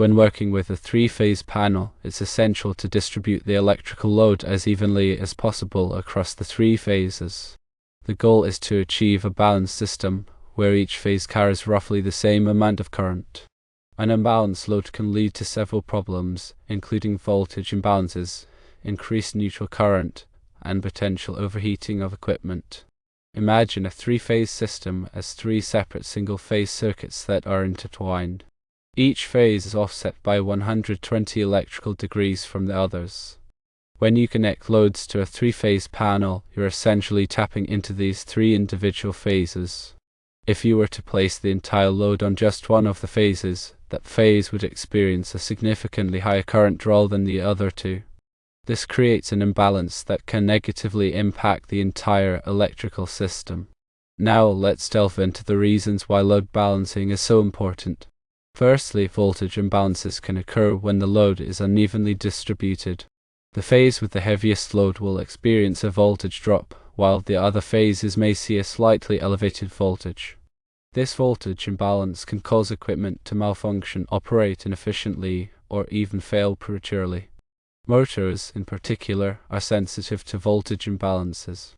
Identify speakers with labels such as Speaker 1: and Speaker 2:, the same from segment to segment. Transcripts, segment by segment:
Speaker 1: When working with a three-phase panel, it's essential to distribute the electrical load as evenly as possible across the three phases. The goal is to achieve a balanced system where each phase carries roughly the same amount of current. An imbalanced load can lead to several problems, including voltage imbalances, increased neutral current, and potential overheating of equipment. Imagine a three-phase system as three separate single-phase circuits that are intertwined. Each phase is offset by 120 electrical degrees from the others. When you connect loads to a three-phase panel, you're essentially tapping into these three individual phases. If you were to place the entire load on just one of the phases, that phase would experience a significantly higher current draw than the other two. This creates an imbalance that can negatively impact the entire electrical system. Now let's delve into the reasons why load balancing is so important. Firstly, voltage imbalances can occur when the load is unevenly distributed. The phase with the heaviest load will experience a voltage drop, while the other phases may see a slightly elevated voltage. This voltage imbalance can cause equipment to malfunction, operate inefficiently, or even fail prematurely. Motors, in particular, are sensitive to voltage imbalances.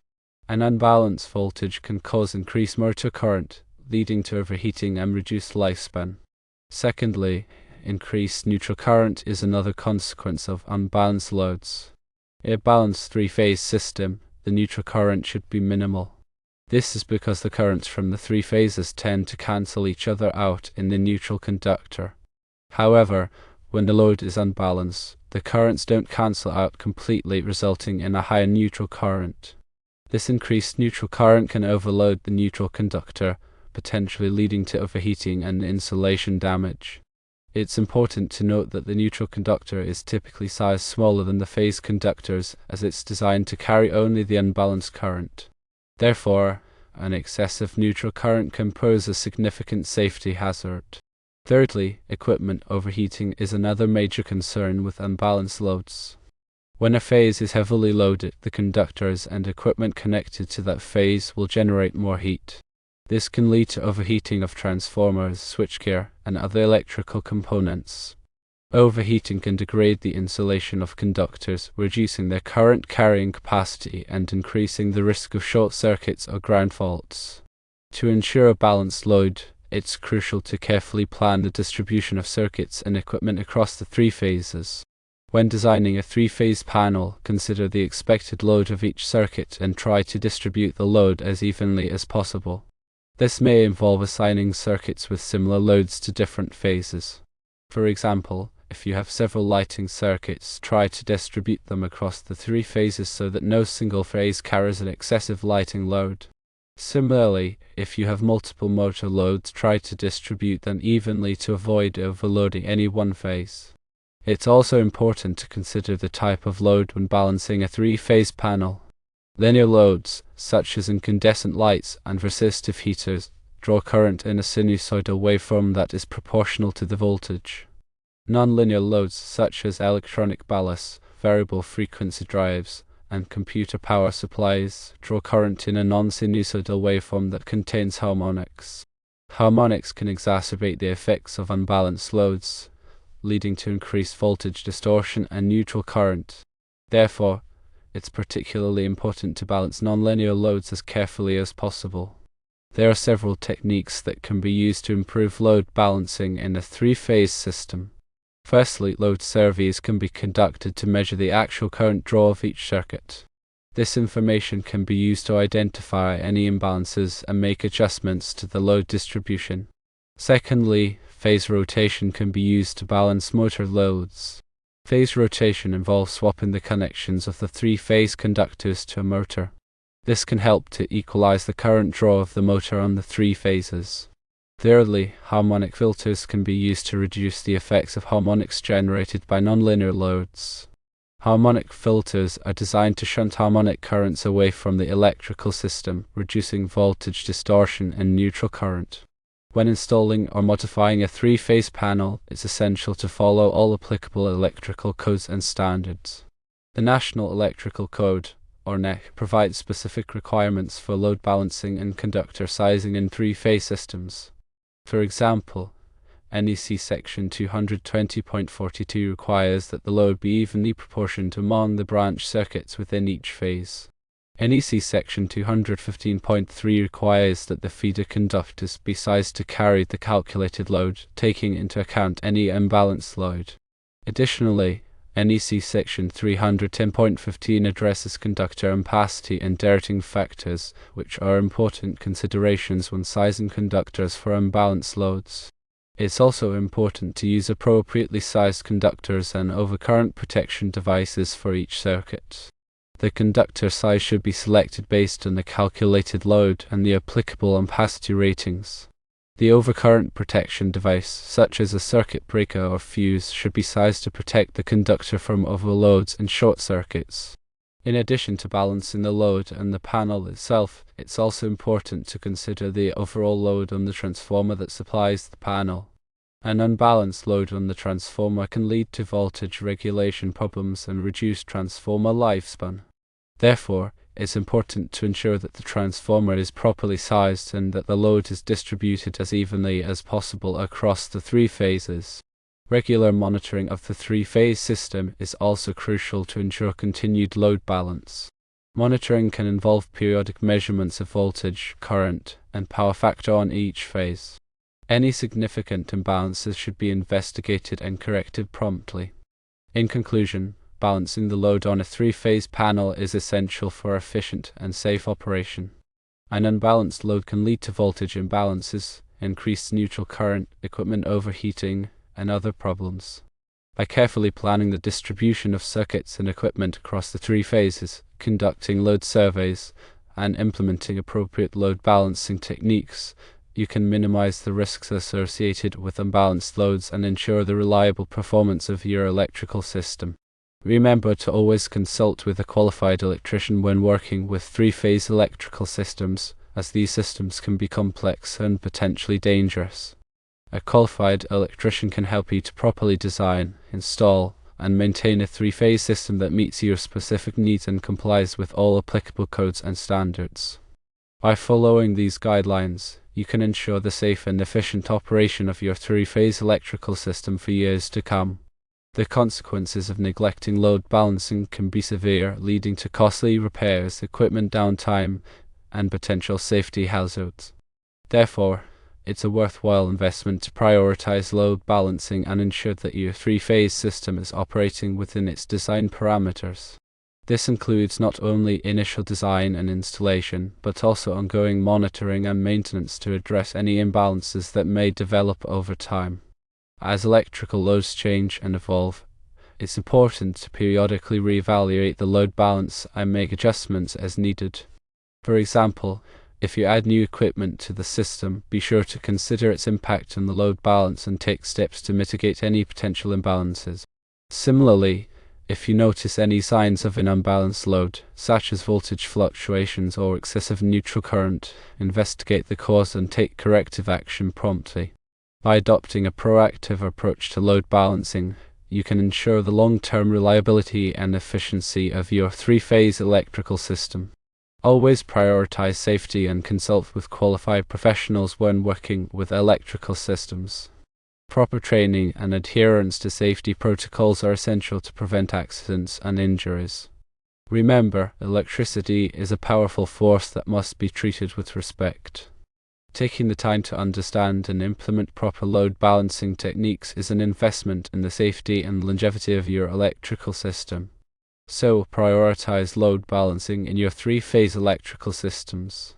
Speaker 1: An unbalanced voltage can cause increased motor current, leading to overheating and reduced lifespan. Secondly, increased neutral current is another consequence of unbalanced loads. In a balanced three-phase system, the neutral current should be minimal. This is because the currents from the three phases tend to cancel each other out in the neutral conductor. However, when the load is unbalanced, the currents don't cancel out completely, resulting in a higher neutral current. This increased neutral current can overload the neutral conductor, potentially leading to overheating and insulation damage. It's important to note that the neutral conductor is typically sized smaller than the phase conductors, as it's designed to carry only the unbalanced current. Therefore, an excessive neutral current can pose a significant safety hazard. Thirdly, equipment overheating is another major concern with unbalanced loads. When a phase is heavily loaded, the conductors and equipment connected to that phase will generate more heat. This can lead to overheating of transformers, switchgear, and other electrical components. Overheating can degrade the insulation of conductors, reducing their current carrying capacity and increasing the risk of short circuits or ground faults. To ensure a balanced load, it's crucial to carefully plan the distribution of circuits and equipment across the three phases. When designing a three-phase panel, consider the expected load of each circuit and try to distribute the load as evenly as possible. This may involve assigning circuits with similar loads to different phases. For example, if you have several lighting circuits, try to distribute them across the three phases so that no single phase carries an excessive lighting load. Similarly, if you have multiple motor loads, try to distribute them evenly to avoid overloading any one phase. It's also important to consider the type of load when balancing a three-phase panel. Linear loads, such as incandescent lights and resistive heaters, draw current in a sinusoidal waveform that is proportional to the voltage. Non-linear loads, such as electronic ballasts, variable frequency drives, and computer power supplies, draw current in a non-sinusoidal waveform that contains harmonics. Harmonics can exacerbate the effects of unbalanced loads, leading to increased voltage distortion and neutral current. Therefore, it's particularly important to balance nonlinear loads as carefully as possible. There are several techniques that can be used to improve load balancing in a three-phase system. Firstly, load surveys can be conducted to measure the actual current draw of each circuit. This information can be used to identify any imbalances and make adjustments to the load distribution. Secondly, phase rotation can be used to balance motor loads. Phase rotation involves swapping the connections of the three-phase conductors to a motor. This can help to equalize the current draw of the motor on the three phases. Thirdly, harmonic filters can be used to reduce the effects of harmonics generated by nonlinear loads. Harmonic filters are designed to shunt harmonic currents away from the electrical system, reducing voltage distortion and neutral current. When installing or modifying a three-phase panel, it's essential to follow all applicable electrical codes and standards. The National Electrical Code, or NEC, provides specific requirements for load balancing and conductor sizing in three-phase systems. For example, NEC Section 220.42 requires that the load be evenly proportioned among the branch circuits within each phase. NEC Section 215.3 requires that the feeder conductors be sized to carry the calculated load, taking into account any imbalanced load. Additionally, NEC Section 310.15 addresses conductor ampacity and directing factors, which are important considerations when sizing conductors for imbalanced loads. It's also important to use appropriately sized conductors and overcurrent protection devices for each circuit. The conductor size should be selected based on the calculated load and the applicable ampacity ratings. The overcurrent protection device, such as a circuit breaker or fuse, should be sized to protect the conductor from overloads and short circuits. In addition to balancing the load and the panel itself, it's also important to consider the overall load on the transformer that supplies the panel. An unbalanced load on the transformer can lead to voltage regulation problems and reduce transformer lifespan. Therefore, it's important to ensure that the transformer is properly sized and that the load is distributed as evenly as possible across the three phases. Regular monitoring of the three-phase system is also crucial to ensure continued load balance. Monitoring can involve periodic measurements of voltage, current, and power factor on each phase. Any significant imbalances should be investigated and corrected promptly. In conclusion, balancing the load on a three-phase panel is essential for efficient and safe operation. An unbalanced load can lead to voltage imbalances, increased neutral current, equipment overheating, and other problems. By carefully planning the distribution of circuits and equipment across the three phases, conducting load surveys, and implementing appropriate load balancing techniques, you can minimize the risks associated with unbalanced loads and ensure the reliable performance of your electrical system. Remember to always consult with a qualified electrician when working with three-phase electrical systems, as these systems can be complex and potentially dangerous. A qualified electrician can help you to properly design, install, and maintain a three-phase system that meets your specific needs and complies with all applicable codes and standards. By following these guidelines, you can ensure the safe and efficient operation of your three-phase electrical system for years to come. The consequences of neglecting load balancing can be severe, leading to costly repairs, equipment downtime, and potential safety hazards. Therefore, it's a worthwhile investment to prioritize load balancing and ensure that your three-phase system is operating within its design parameters. This includes not only initial design and installation, but also ongoing monitoring and maintenance to address any imbalances that may develop over time. As electrical loads change and evolve, it's important to periodically reevaluate the load balance and make adjustments as needed. For example, if you add new equipment to the system, be sure to consider its impact on the load balance and take steps to mitigate any potential imbalances. Similarly, if you notice any signs of an unbalanced load, such as voltage fluctuations or excessive neutral current, investigate the cause and take corrective action promptly. By adopting a proactive approach to load balancing, you can ensure the long-term reliability and efficiency of your three-phase electrical system. Always prioritize safety and consult with qualified professionals when working with electrical systems. Proper training and adherence to safety protocols are essential to prevent accidents and injuries. Remember, electricity is a powerful force that must be treated with respect. Taking the time to understand and implement proper load balancing techniques is an investment in the safety and longevity of your electrical system. So, prioritize load balancing in your three-phase electrical systems.